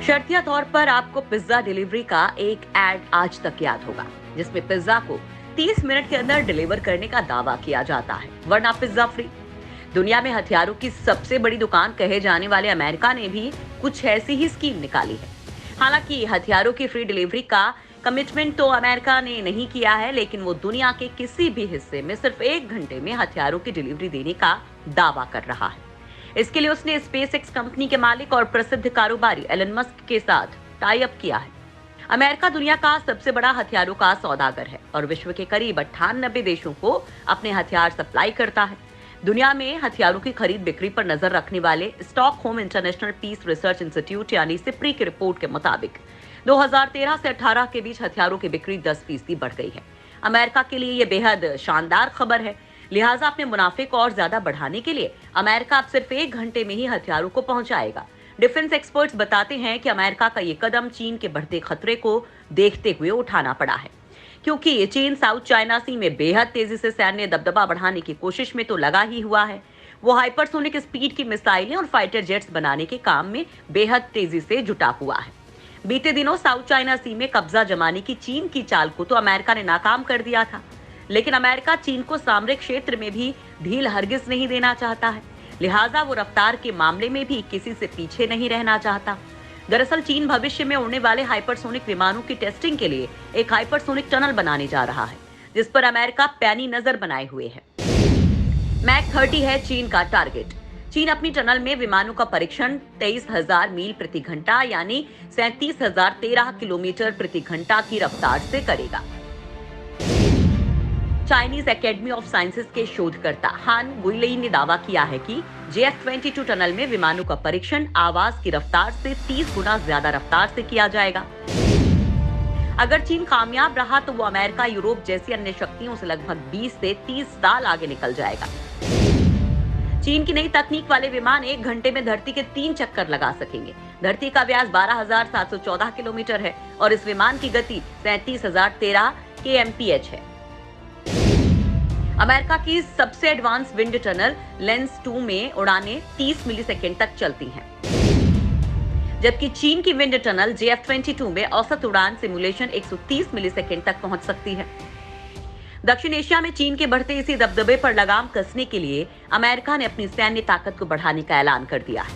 शर्तिया तौर पर आपको पिज्जा डिलीवरी का एक एड आज तक याद होगा, जिसमें पिज्जा को 30 मिनट के अंदर डिलीवर करने का दावा किया जाता है, वरना पिज्जा फ्री। दुनिया में हथियारों की सबसे बड़ी दुकान कहे जाने वाले अमेरिका ने भी कुछ ऐसी ही स्कीम निकाली है। हालांकि हथियारों की फ्री डिलीवरी का कमिटमेंट तो अमेरिका ने नहीं किया है, लेकिन वो दुनिया के किसी भी हिस्से में सिर्फ 1 घंटे में हथियारों की डिलीवरी देने का दावा कर रहा है। इसके लिए उसने स्पेसएक्स कंपनी के मालिक और प्रसिद्ध कारोबारी एलन मस्क के साथ टाई अप किया है। अमेरिका दुनिया का सबसे बड़ा हथियारों का सौदागर है और विश्व के करीब 98 देशों को अपने हथियार सप्लाई करता है। दुनिया में हथियारों की खरीद बिक्री पर नजर रखने वाले Stockholm international peace research institute यानी सिप्री की रिपोर्ट के मुताबिक 2013 से 18 के बीच हथियारों की बिक्री 10% बढ़ गई है। अमेरिका के लिए ये बेहद शानदार खबर है। लिहाजा अपने मुनाफे को और ज्यादा बढ़ाने के लिए अमेरिका अब सिर्फ 1 घंटे में ही हथियारों को पहुंचाएगा। डिफेंस एक्सपर्ट्स बताते हैं कि अमेरिका का ये कदम चीन के बढ़ते खतरे को देखते हुए उठाना पड़ा है, क्योंकि चीन साउथ चाइना सी में बेहद तेजी से सैन्य दबदबा बढ़ाने की कोशिश में तो लगा ही हुआ है। वो हाइपरसोनिक स्पीड की मिसाइलें और फाइटर जेट्स बनाने के काम में बेहद तेजी से जुटा हुआ है। बीते दिनों साउथ चाइना सी में कब्जा जमाने की चीन की चाल को तो अमेरिका ने नाकाम कर दिया था, लेकिन अमेरिका चीन को सामरिक क्षेत्र में भी ढील हरगिज नहीं देना चाहता है। लिहाजा वो रफ्तार के मामले में भी किसी से पीछे नहीं रहना चाहता। दरअसल चीन भविष्य में उड़ने वाले हाइपरसोनिक विमानों की टेस्टिंग के लिए एक हाइपरसोनिक टनल बनाने जा रहा है, जिस पर अमेरिका पैनी नजर बनाए हुए है। मैक 30 है चीन का टारगेट। चीन अपनी टनल में विमानों का परीक्षण 23,000 मील प्रति घंटा यानी 37,013 किलोमीटर प्रति घंटा की रफ्तार से करेगा। चाइनीज एकेडमी ऑफ साइंसेज के शोधकर्ता हान गुइलेई ने दावा किया है कि JF-22 टनल में विमानों का परीक्षण आवाज की रफ्तार से 30 गुना ज्यादा रफ्तार से किया जाएगा। अगर चीन कामयाब रहा तो वो अमेरिका, यूरोप जैसी अन्य शक्तियों से लगभग 20 से 30 साल आगे निकल जाएगा। चीन की नई तकनीक वाले विमान 1 घंटे में धरती के 3 चक्कर लगा सकेंगे। धरती का व्यास 12,714 किलोमीटर है और इस विमान की गति 37,013 kmph है। अमेरिका की सबसे एडवांस विंड टनल लेंस 2 में उड़ानें 30 मिलीसेकेंड तक चलती हैं, जबकि चीन की विंड टनल JF-22 में औसत उड़ान सिमुलेशन 130 मिलीसेकेंड तक पहुंच सकती है। दक्षिण एशिया में चीन के बढ़ते इसी दबदबे पर लगाम कसने के लिए अमेरिका ने अपनी सैन्य ताकत को बढ़ाने का ऐलान कर दिया है।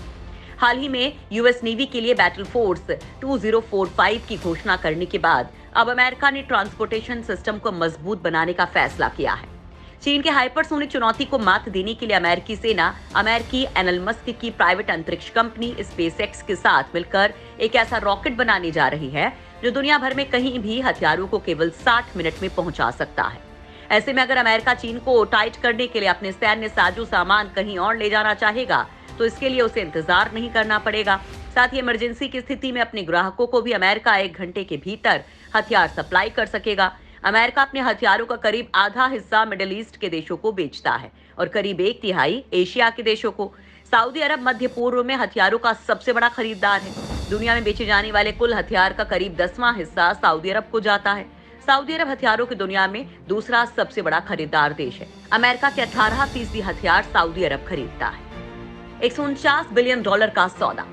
हाल ही में यूएस नेवी के लिए बैटल फोर्स 2045 की घोषणा करने के बाद अब अमेरिका ने ट्रांसपोर्टेशन सिस्टम को मजबूत बनाने का फैसला किया है। चीन के हाइपरसोनिक चुनौती को मात देने के लिए अमेरिकी सेना अमेरिकी एलन मस्क की प्राइवेट अंतरिक्ष कंपनी स्पेसएक्स के साथ मिलकर एक ऐसा रॉकेट बनाने जा रही है जो दुनिया भर में कहीं भी हथियारों को केवल 60 मिनट में पहुंचा सकता है। ऐसे में अगर अमेरिका चीन को टाइट करने के लिए अपने सैन्य साजो सामान कहीं और ले जाना चाहेगा तो इसके लिए उसे इंतजार नहीं करना पड़ेगा। साथ ही इमरजेंसी की स्थिति में अपने ग्राहकों को भी अमेरिका 1 घंटे के भीतर हथियार सप्लाई कर सकेगा। अमेरिका अपने हथियारों का करीब आधा हिस्सा मिडिल ईस्ट के देशों को बेचता है और करीब 1/3 एशिया के देशों को। सऊदी अरब मध्य पूर्व में हथियारों का सबसे बड़ा खरीदार है। दुनिया में बेचे जाने वाले कुल हथियार का करीब 10वां हिस्सा सऊदी अरब को जाता है। सऊदी अरब हथियारों की दुनिया में दूसरा सबसे बड़ा खरीदार देश है। अमेरिका के 18% हथियार सऊदी अरब खरीदता है। $149 बिलियन का सौदा।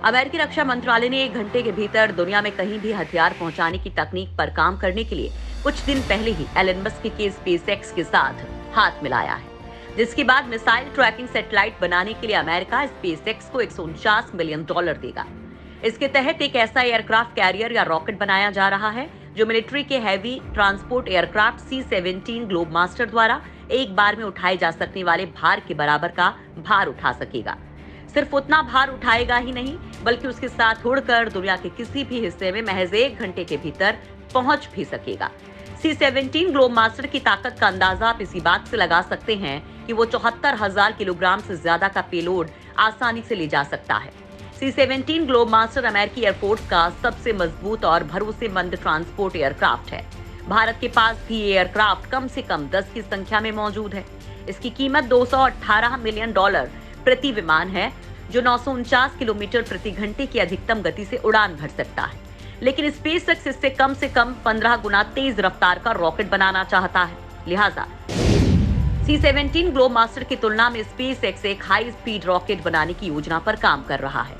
अमेरिकी रक्षा मंत्रालय ने 1 घंटे के भीतर दुनिया में कहीं भी हथियार पहुंचाने की तकनीक पर काम करने के लिए कुछ दिन पहले ही एलन मस्क के स्पेसएक्स के साथ हाथ मिलाया है, जिसके बाद मिसाइल ट्रैकिंग सैटेलाइट बनाने के लिए अमेरिका स्पेसएक्स को $149 मिलियन देगा। इसके तहत एक ऐसा एयरक्राफ्ट कैरियर या रॉकेट बनाया जा रहा है जो मिलिट्री के heavy transport aircraft C-17 Globemaster द्वारा एक बार में उठाए जा सकने वाले भार के बराबर का भार उठा सकेगा। सिर्फ उतना भार उठाएगा ही नहीं, बल्कि उसके साथ उड़कर दुनिया के किसी भी हिस्से में महज 1 घंटे के भीतर पहुंच भी सकेगा। C-17 ग्लोबमास्टर की ताकत का अंदाजा आप इसी बात से लगा सकते हैं कि वो 74,000 किलोग्राम से ज्यादा का पेलोड आसानी से ले जा सकता है। C-17 ग्लोबमास्टर अमेरिकी एयरफोर्स का सबसे मजबूत और भरोसेमंद ट्रांसपोर्ट एयरक्राफ्ट है। भारत के पास भी ये एयरक्राफ्ट कम से कम 10 की संख्या में मौजूद है। इसकी कीमत $218 मिलियन प्रति विमान है, जो 949 किलोमीटर प्रति घंटे की अधिकतम गति से उड़ान भर सकता है। लेकिन स्पेसएक्स इससे कम से कम 15 गुना तेज रफ्तार का रॉकेट बनाना चाहता है। लिहाजा C-17 ग्लोबमास्टर की तुलना में स्पेसएक्स एक हाई स्पीड रॉकेट बनाने की योजना पर काम कर रहा है।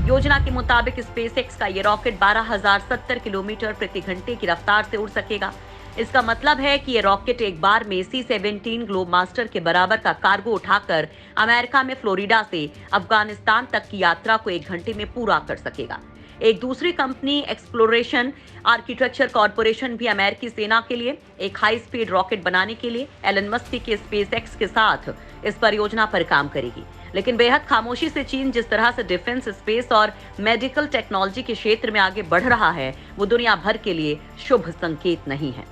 योजना के मुताबिक स्पेसएक्स का ये रॉकेट 12,070 किलोमीटर प्रति घंटे की रफ्तार से उड़ सकेगा। इसका मतलब है कि ये रॉकेट एक बार में C-17 ग्लोब मास्टर के बराबर का कार्गो उठाकर अमेरिका में फ्लोरिडा से अफगानिस्तान तक की यात्रा को 1 घंटे में पूरा कर सकेगा। एक दूसरी कंपनी एक्सप्लोरेशन आर्किटेक्चर कॉर्पोरेशन भी अमेरिकी सेना के लिए एक हाई स्पीड रॉकेट बनाने के लिए एलन मस्क के स्पेसएक्स के साथ इस परियोजना पर काम करेगी। लेकिन बेहद खामोशी से चीन जिस तरह से डिफेंस, स्पेस और मेडिकल टेक्नोलॉजी के क्षेत्र में आगे बढ़ रहा है, वो दुनिया भर के लिए शुभ संकेत नहीं है।